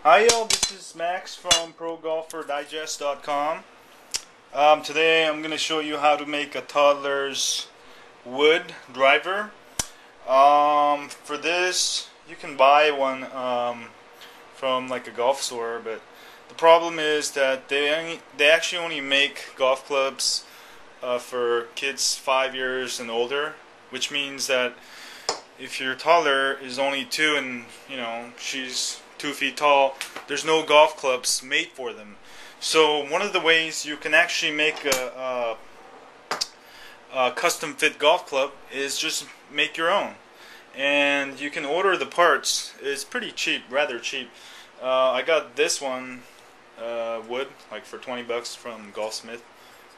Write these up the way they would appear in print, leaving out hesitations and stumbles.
Hi y'all, this is Max from ProGolferDigest.com. Today I'm going to show you how to make a toddler's wood driver. For this, you can buy one from like a golf store, but the problem is that they actually only make golf clubs for kids 5 years and older, which means that if your toddler is only 2 and she's 2 feet tall, there's no golf clubs made for them. So one of the ways you can actually make a custom fit golf club is just make your own, and you can order the parts. It's pretty cheap, rather cheap. I got this one wood like for 20 bucks from Golfsmith,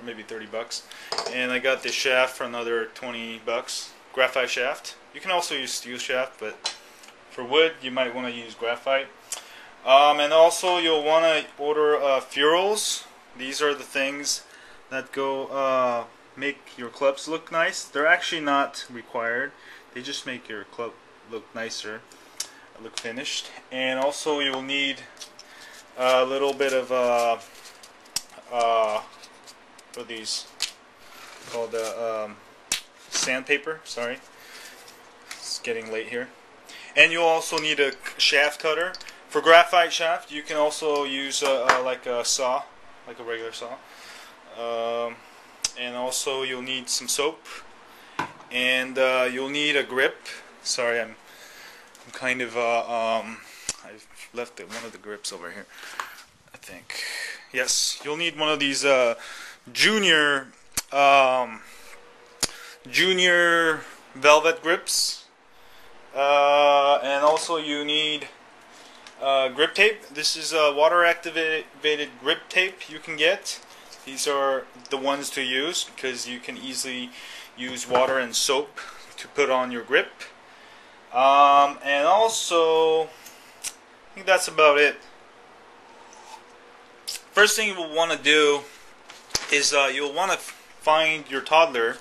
or maybe 30 bucks, and I got the shaft for another 20 bucks, graphite shaft. You can also use steel shaft, but for wood you might want to use graphite. And also you'll want to order ferrules. These are the things that go make your clubs look nice. They're actually not required, they just make your club look nicer, look finished. And also you'll need a little bit of what are these called, sandpaper. Sorry, it's getting late here. And you'll also need a shaft cutter. For graphite shaft, you can also use like a saw, like a regular saw. And also you'll need some soap, and you'll need a grip. Sorry, I'm kind of I've left one of the grips over here, I think. Yes, you'll need one of these junior velvet grips, and also you need grip tape. This is a water activated grip tape you can get. These are the ones to use because you can easily use water and soap to put on your grip. And also, I think that's about it. First thing you will want to do is you'll want to find your toddler.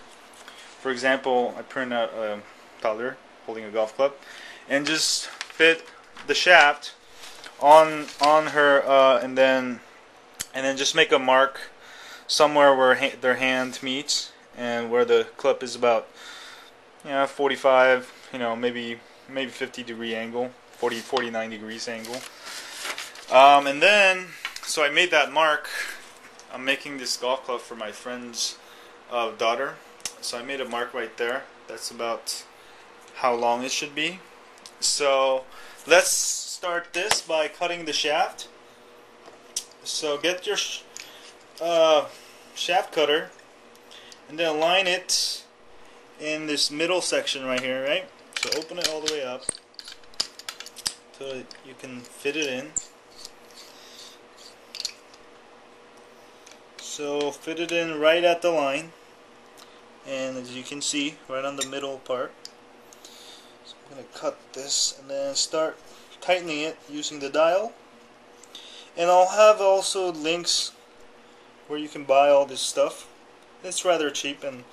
For example, I print out a toddler holding a golf club, and just fit the shaft on her, and then just make a mark somewhere where their hand meets and where the club is about 45, maybe 50-degree angle, 49 degrees angle. And then, so I made that mark. I'm making this golf club for my friend's daughter, so I made a mark right there. That's about how long it should be. So let's start this by cutting the shaft. So get your shaft cutter and then align it in this middle section right here, right? So open it all the way up so you can fit it in. So fit it in right at the line, and as you can see, right on the middle part. So I'm going to cut this and then start tightening it using the dial. And I'll have also links where you can buy all this stuff. It's rather cheap, and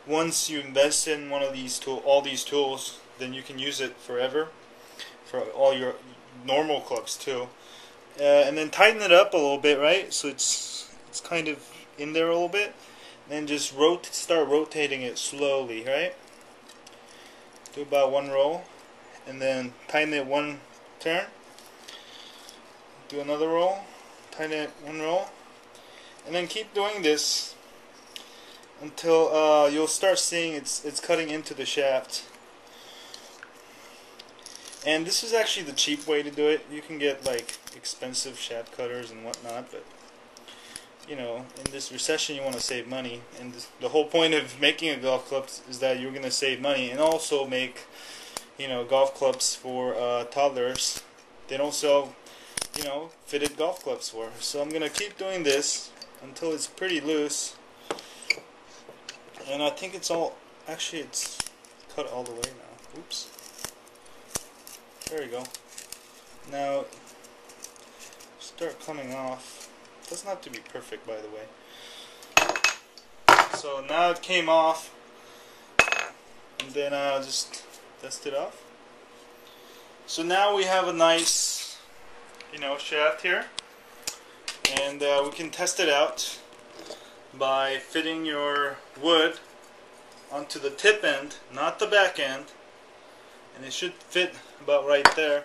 once you invest in one of these all these tools, then you can use it forever for all your normal clubs too. And then tighten it up a little bit, right? So it's kind of in there a little bit. And then just start rotating it slowly, right? Do about one roll, and then tighten it one turn. Do another roll, tighten it one roll, and then keep doing this until you'll start seeing it's cutting into the shaft. And this is actually the cheap way to do it. You can get like expensive shaft cutters and whatnot, but in this recession you want to save money, and the whole point of making a golf club is that you're going to save money and also make golf clubs for toddlers. They don't sell fitted golf clubs for. So I'm going to keep doing this until it's pretty loose, and I think it's cut all the way now. Oops. There we go. Now start coming off. It doesn't have to be perfect, by the way. So now it came off, and then I'll just dust it off. So now we have a nice shaft here, and we can test it out by fitting your wood onto the tip end, not the back end, and it should fit about right there.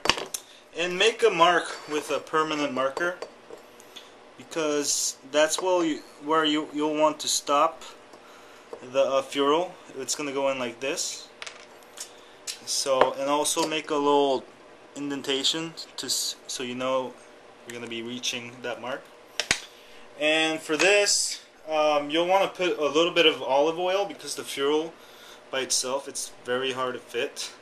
And make a mark with a permanent marker, because that's where you'll want to stop the ferrule. It's gonna go in like this. So, and also make a little indentation so you know you're gonna be reaching that mark. And for this, you'll want to put a little bit of olive oil, because the ferrule by itself, it's very hard to fit.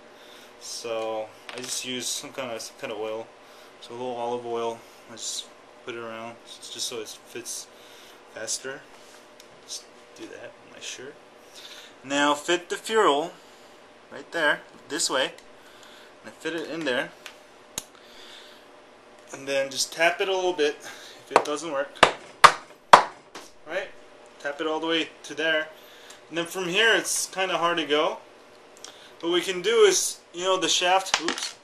So I just use some kind of oil. So a little olive oil. I just put it around just so it fits faster. Just do that with my shirt. Now fit the ferrule right there, this way, and fit it in there. And then just tap it a little bit if it doesn't work. Right? Tap it all the way to there. And then from here it's kind of hard to go. What we can do is, the shaft, oops.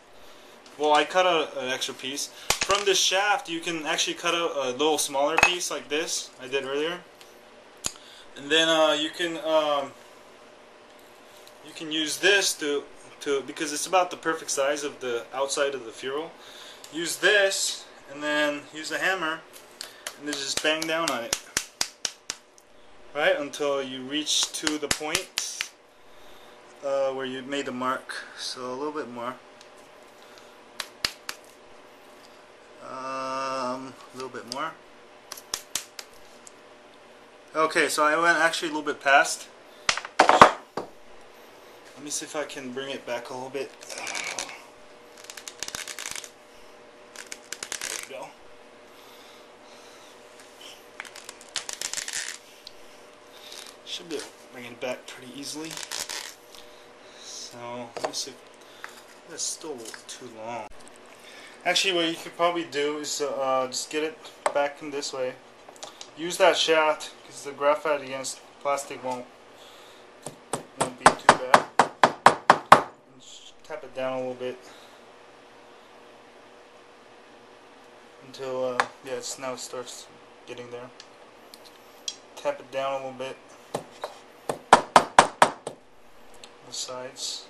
Well, I cut out an extra piece. From this shaft you can actually cut out a little smaller piece like this, I did earlier. And then you can use this to because it's about the perfect size of the outside of the ferrule. Use this and then use a hammer and then just bang down on it, right, until you reach to the point where you made the mark. So a little bit more, a little bit more. Okay, so I went actually a little bit past. Let me see if I can bring it back a little bit. There we go. Should be able to bring it back pretty easily. So let me see. That's still a little too long. Actually, what you could probably do is just get it back in this way. Use that shaft, because the graphite against plastic won't be too bad. And just tap it down a little bit until now it starts getting there. Tap it down a little bit on the sides.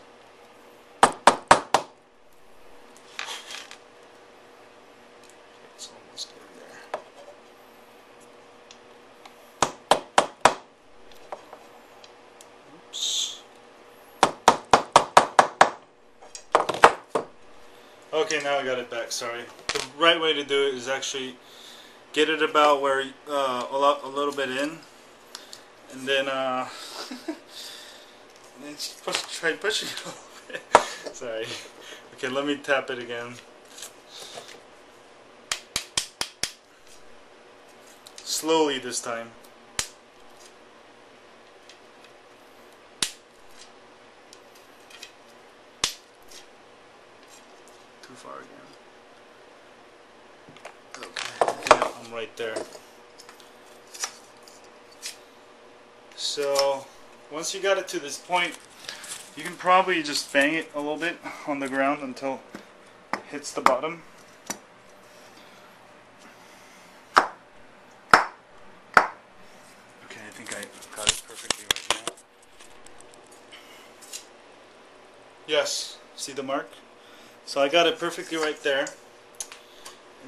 It's almost getting there. Okay, now I got it back, sorry. The right way to do it is actually get it about where, a little bit in, and then, try pushing it a little bit. Sorry. Okay, let me tap it again. Slowly this time. Too far again. Okay, yeah, I'm right there. So once you got it to this point, you can probably just bang it a little bit on the ground until it hits the bottom. Okay, I think I got it perfectly right now. Yes, see the mark? So I got it perfectly right there.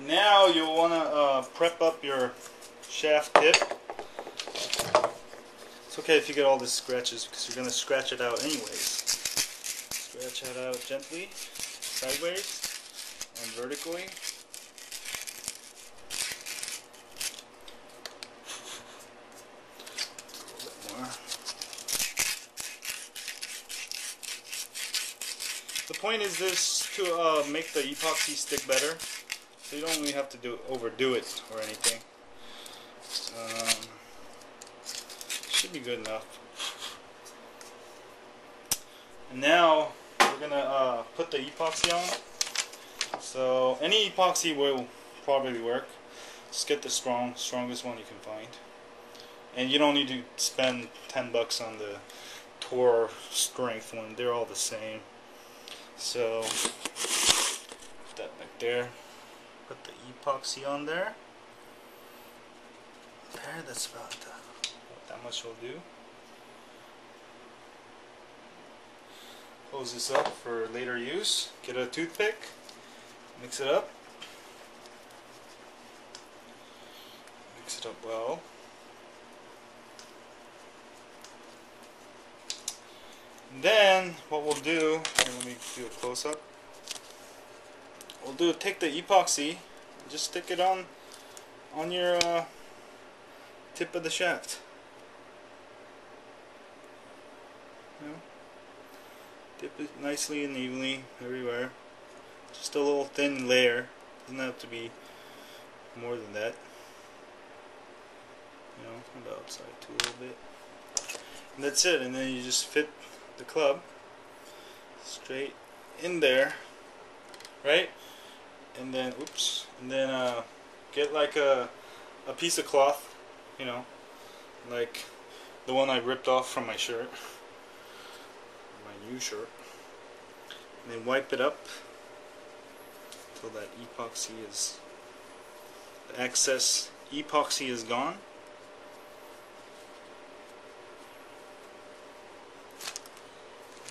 Now you'll want to prep up your shaft tip. It's okay if you get all the scratches, because you're going to scratch it out anyways. Scratch it out gently, sideways, and vertically. A little bit more. The point is this to make the epoxy stick better, so you don't really have to overdo it or anything. Should be good enough. And now we're gonna put the epoxy on. So any epoxy will probably work. Just get the strongest one you can find. And you don't need to spend $10 on the Tor strength one. They're all the same. So put that back there. put the epoxy on there. There, that's about that much will do. Close this up for later use. Get a toothpick, mix it up. Mix it up well. And then what we'll do, here, let me do a close up. We'll do take the epoxy, just stick it on your tip of the shaft. You know? Dip it nicely and evenly everywhere. Just a little thin layer. Doesn't have to be more than that. You know, on the outside too a little bit. And that's it. And then you just fit the club straight in there, right? And then, oops. And then get like a piece of cloth, you know, like the one I ripped off from my shirt. New shirt, and then wipe it up until that epoxy is, the excess epoxy is gone.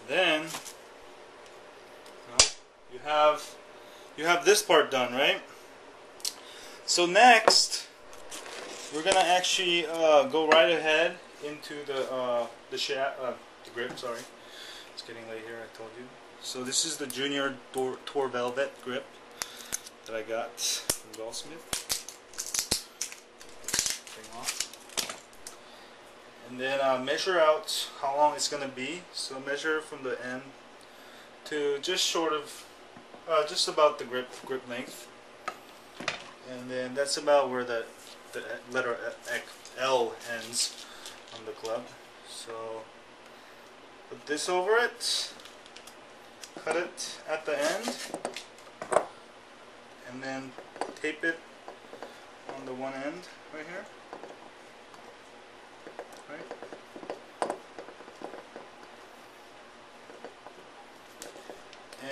Then you have this part done, right? So next we're gonna actually go right ahead into the grip. Sorry. It's getting late here, I told you. So this is the Junior Tour Velvet grip that I got from Goldsmith. Thing off. And then measure out how long it's going to be. So measure from the end to just short of, just about the grip length. And then that's about where the letter L ends on the club. So put this over it, cut it at the end, and then tape it on the one end right here. Right?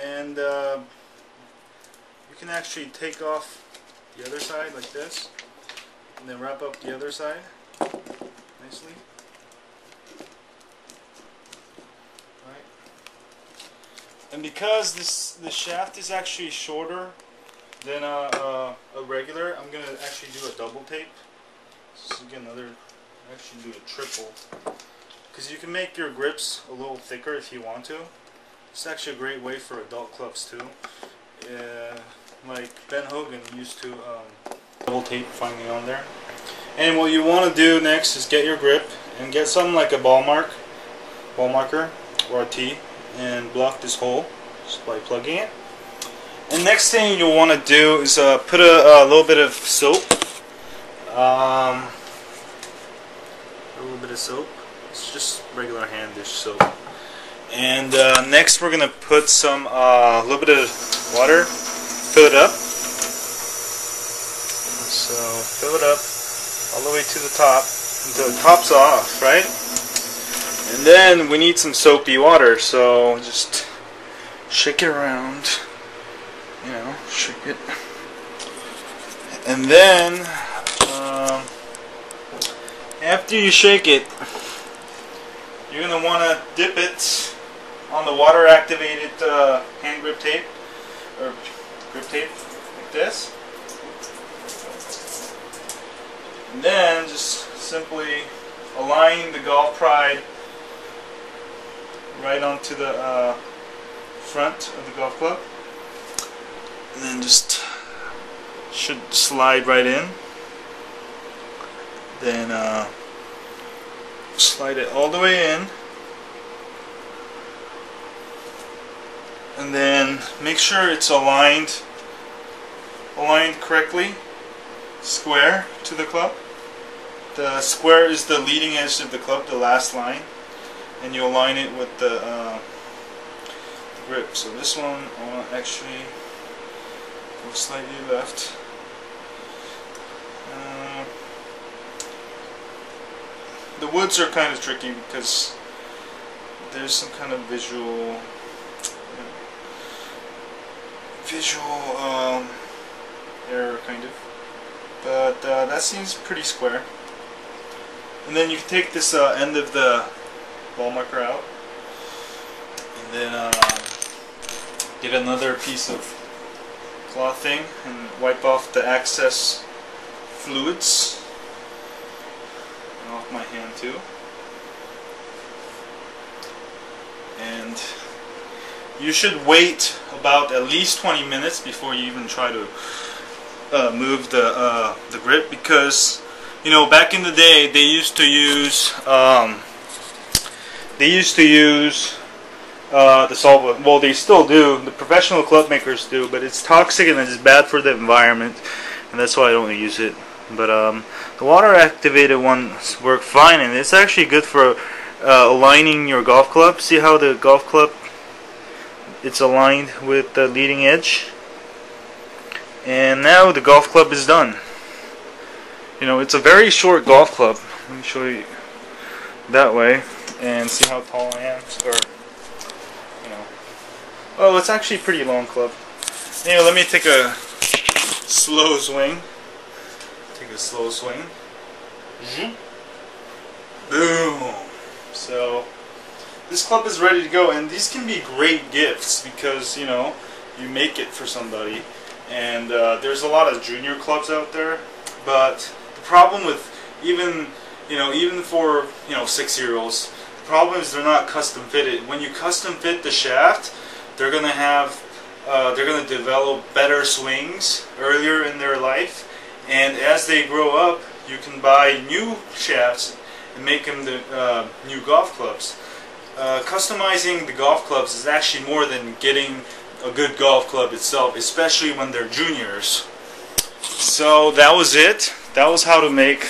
And you can actually take off the other side like this, and then wrap up the other side nicely. And because the shaft is actually shorter than a regular, I'm going to actually do a double tape. So again, actually do a triple. Because you can make your grips a little thicker if you want to. It's actually a great way for adult clubs too. Like Ben Hogan used to double tape finally on there. And what you want to do next is get your grip and get something like a ball marker or a T, and block this hole just by plugging it. And next thing you'll want to do is put a little bit of soap. A little bit of soap. It's just regular hand dish soap. And next we're gonna put some a little bit of water. Fill it up. So fill it up all the way to the top until the top's off, right? And then we need some soapy water, so just shake it around, you know, shake it. And then after you shake it, you're going to want to dip it on the water activated hand grip tape, or grip tape, like this. And then just simply align the golf pride right onto the front of the golf club, and then just should slide right in. Then slide it all the way in, and then make sure it's aligned correctly, square to the club. The square is the leading edge of the club, the last line, and you align it with the grip. So this one I want to actually go slightly left. The woods are kind of tricky because there's some kind of visual error kind of, but that seems pretty square. And then you can take this end of the ball marker out, and then get another piece of clothing and wipe off the excess fluids, and off my hand too. And you should wait about at least 20 minutes before you even try to move the grip, because you know, back in the day they used to use the solvent. Well, they still do. The professional club makers do, but it's toxic and it's bad for the environment, and that's why I don't use it. But the water activated ones work fine, and it's actually good for aligning your golf club. See how the golf club, it's aligned with the leading edge, and now the golf club is done. You know, it's a very short golf club. Let me show you that way and see how tall I am. Or, you know, well, it's actually a pretty long club. Anyway, let me take a slow swing. Take a slow swing. Boom. So this club is ready to go, and these can be great gifts because, you know, you make it for somebody. And there's a lot of junior clubs out there, but the problem with even for 6-year-olds, the problem is they're not custom fitted. When you custom fit the shaft, they're gonna develop better swings earlier in their life, and as they grow up, you can buy new shafts and make them the new golf clubs. Customizing the golf clubs is actually more than getting a good golf club itself, especially when they're juniors. So that was it. That was how to make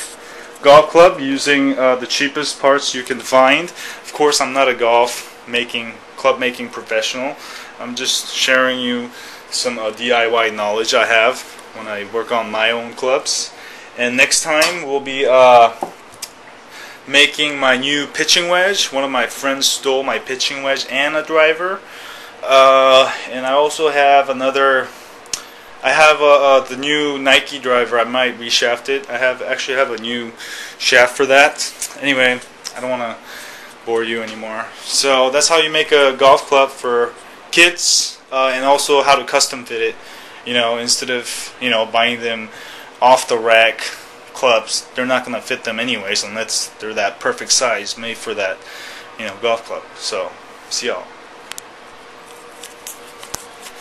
golf club using the cheapest parts you can find. Of course, I'm not a club making professional. I'm just sharing you some DIY knowledge I have when I work on my own clubs. And next time we'll be making my new pitching wedge. One of my friends stole my pitching wedge and a driver. And I also have another. I have the new Nike driver. I might reshaft it. I actually have a new shaft for that. Anyway, I don't want to bore you anymore. So that's how you make a golf club for kids, and also how to custom fit it. You know, instead of buying them off the rack clubs, they're not going to fit them anyways unless they're that perfect size made for that golf club. So see y'all.